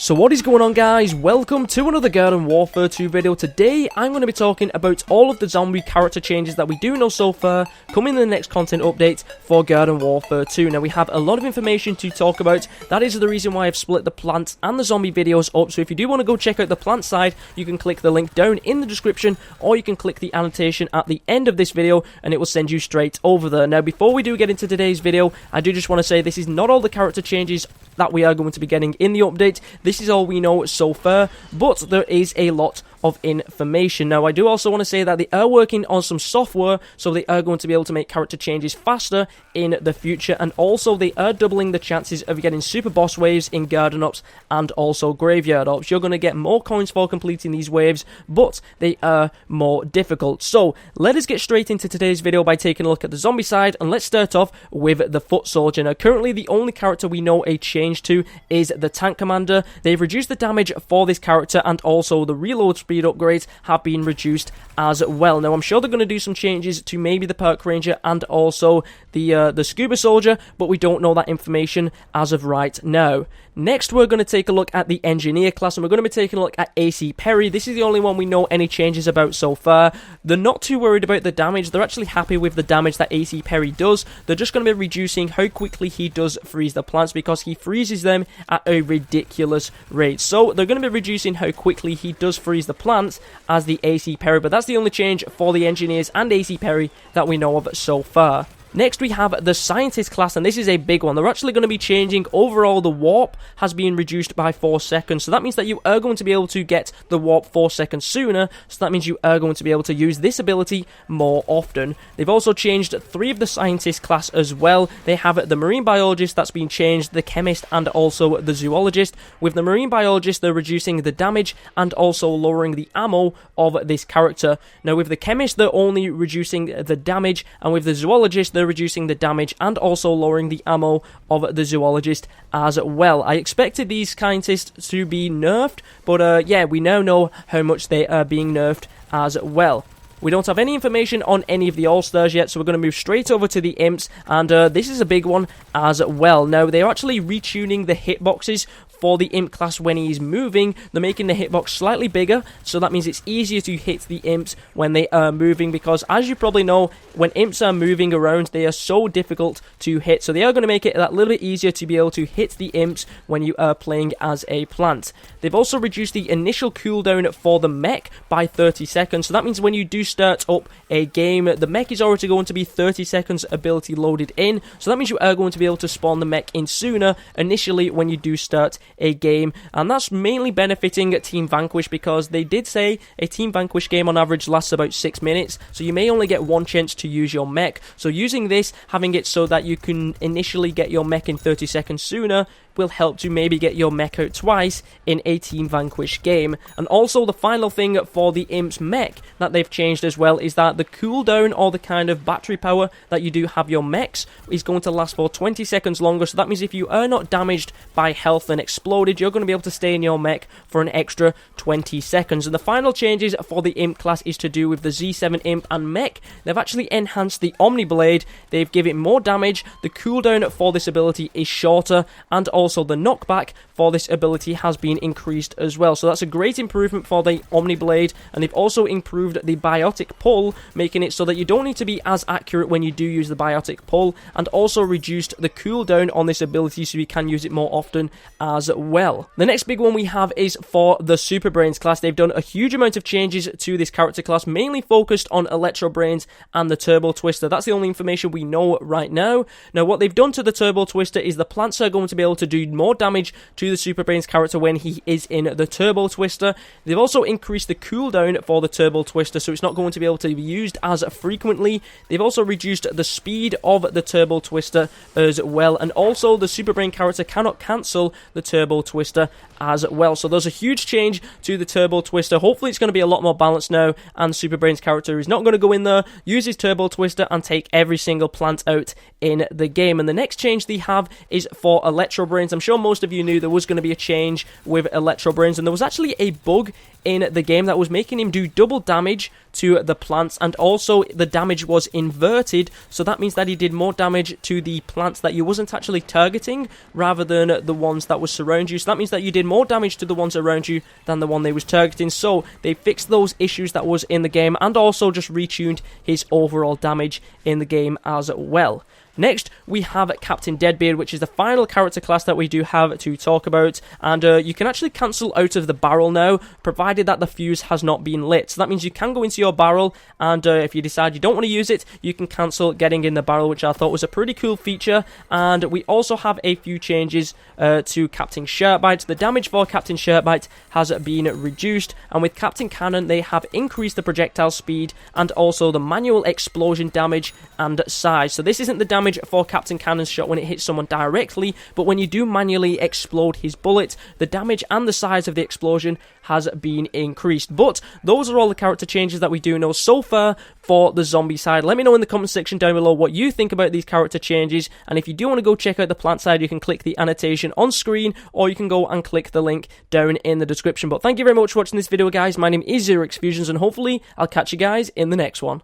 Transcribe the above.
So what is going on, guys? Welcome to another Garden Warfare 2 video. Today I'm going to be talking about all of the zombie character changes that we do know so far coming in the next content update for Garden Warfare 2. Now we have a lot of information to talk about. That is the reason why I've split the plant and the zombie videos up. So if you do want to go check out the plant side, you can click the link down in the description, or you can click the annotation at the end of this video and it will send you straight over there. Now before we do get into today's video, I do just want to say this is not all the character changes that we are going to be getting in the update. This is all we know so far, but there is a lot of information. Now, I do also want to say that they are working on some software, so they are going to be able to make character changes faster in the future, and also they are doubling the chances of getting super boss waves in Garden Ops and also Graveyard Ops. You're going to get more coins for completing these waves, but they are more difficult. So, let us get straight into today's video by taking a look at the zombie side, and let's start off with the Foot Soldier. Now, currently the only character we know a change to is the Tank Commander. They've reduced the damage for this character, and also the reload speed upgrades have been reduced as well. Now I'm sure they're going to do some changes to maybe the Perk Ranger and also the Scuba Soldier, but we don't know that information as of right now. Next, we're going to take a look at the Engineer class, and we're going to be taking a look at AC Perry. This is the only one we know any changes about so far. They're not too worried about the damage. They're actually happy with the damage that AC Perry does. They're just going to be reducing how quickly he does freeze the plants, because he freezes them at a ridiculous rate. So they're going to be reducing how quickly he does freeze the plants as the AC Perry, but that's the only change for the Engineers and AC Perry that we know of so far. Next, we have the Scientist class, and this is a big one. They're actually going to be changing overall. The warp has been reduced by 4 seconds, so that means that you are going to be able to get the warp 4 seconds sooner, so that means you are going to be able to use this ability more often. They've also changed 3 of the Scientist class as well. They have the Marine Biologist that's been changed, the Chemist, and also the Zoologist. With the Marine Biologist, they're reducing the damage and also lowering the ammo of this character. Now, with the Chemist, they're only reducing the damage, and with the Zoologist, they're reducing the damage and also lowering the ammo of the Zoologist as well. I expected these scientists to be nerfed, but yeah, we now know how much they are being nerfed as well. We don't have any information on any of the All-Stars yet, so we're going to move straight over to the Imps, and this is a big one as well. Now, they're actually retuning the hitboxes for the Imp class when he's moving. They're making the hitbox slightly bigger, so that means it's easier to hit the Imps when they are moving, because as you probably know, when Imps are moving around, they are so difficult to hit. So they are going to make it that little bit easier to be able to hit the Imps when you are playing as a plant. They've also reduced the initial cooldown for the mech by 30 seconds, so that means when you do start up a game, the mech is already going to be 30 seconds ability loaded in, so that means you are going to be able to spawn the mech in sooner initially when you do start a game, and that's mainly benefiting Team Vanquish, because they did say a Team Vanquish game on average lasts about 6 minutes, so you may only get one chance to use your mech. So using this, having it so that you can initially get your mech in 30 seconds sooner, will help to maybe get your mech out twice in a Team Vanquish game. And also the final thing for the Imps mech that they've changed as well is that the cooldown, or the kind of battery power that you do have your mechs, is going to last for 20 seconds longer. So that means if you are not damaged by health and exploded, you're going to be able to stay in your mech for an extra 20 seconds. And the final changes for the Imp class is to do with the Z7 Imp and mech. They've actually enhanced the Omni Blade. They've given it more damage. The cooldown for this ability is shorter, and also the knockback for this ability has been increased as well. So that's a great improvement for the Omni Blade, and they've also improved the Biotic Pull, making it so that you don't need to be as accurate when you do use the Biotic Pull, and also reduced the cooldown on this ability so you can use it more often as well. The next big one we have is for the Super Brains class. They've done a huge amount of changes to this character class, mainly focused on Electro Brains and the Turbo Twister. That's the only information we know right now. Now, what they've done to the Turbo Twister is the plants are going to be able to do more damage to the Super Brains character when he is in the Turbo Twister. They've also increased the cooldown for the Turbo Twister, so it's not going to be able to be used as frequently. They've also reduced the speed of the Turbo Twister as well, and also the Super Brain character cannot cancel the Turbo Twister as well. So there's a huge change to the Turbo Twister. Hopefully it's going to be a lot more balanced now, and Super Brain's character is not going to go in there, use his Turbo Twister, and take every single plant out in the game. And the next change they have is for Electro Brains. Brains, I'm sure most of you knew there was going to be a change with Electro Brains, and there was actually a bug in the game that was making him do double damage to the plants, and also the damage was inverted, so that means that he did more damage to the plants that you wasn't actually targeting rather than the ones that was surround you. So that means that you did more damage to the ones around you than the one they was targeting. So they fixed those issues that was in the game, and also just retuned his overall damage in the game as well. Next, we have Captain Deadbeard, which is the final character class that we do have to talk about, and you can actually cancel out of the barrel now, provided that the fuse has not been lit. So that means you can go into your barrel, and if you decide you don't want to use it, you can cancel getting in the barrel, which I thought was a pretty cool feature. And we also have a few changes to Captain Shirtbite. The damage for Captain Shirtbite has been reduced, and with Captain Cannon, they have increased the projectile speed and also the manual explosion damage and size. So this isn't the damage for Captain Cannon's shot when it hits someone directly, but when you do manually explode his bullet, the damage and the size of the explosion has been increased. But those are all the character changes that we do know so far for the zombie side. Let me know in the comment section down below what you think about these character changes, and if you do want to go check out the plant side, you can click the annotation on screen, or you can go and click the link down in the description. But thank you very much for watching this video, guys. My name is ZEROxFUSIONZ, and hopefully I'll catch you guys in the next one.